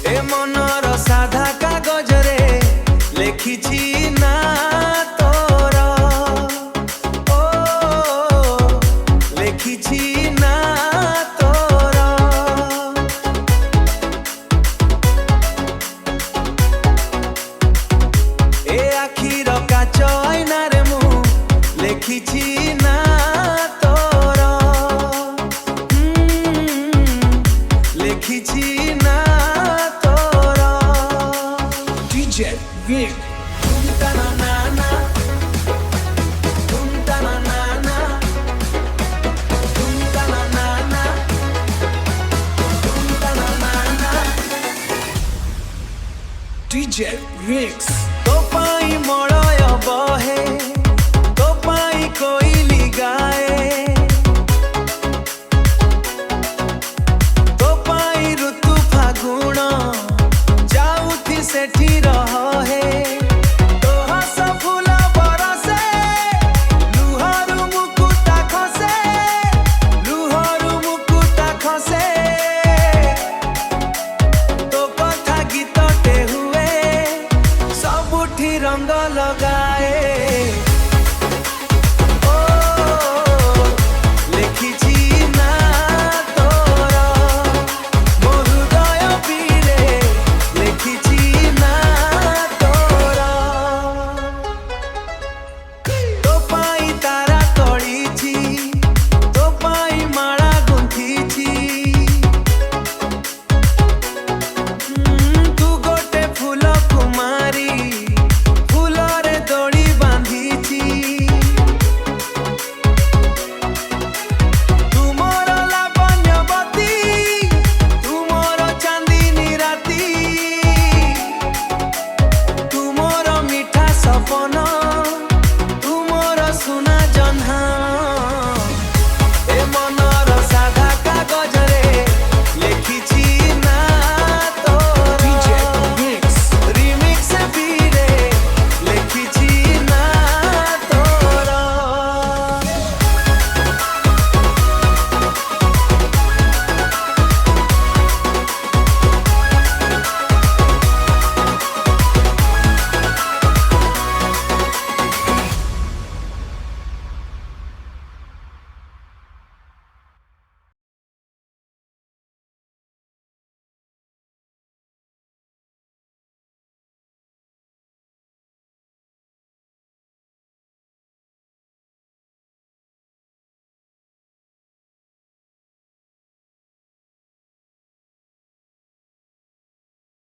ए मनर साधा कागज रे लेखिछि ना तोर ओ लेखिछि ना तोर ए आखिर काच आईना रे मु लेखिछि ना तोर लेखिछि ना DJ Vic. Tum ta na na, tum ta na na, tum ta na na, tum ta na. DJ Vic. तो पाई मोड़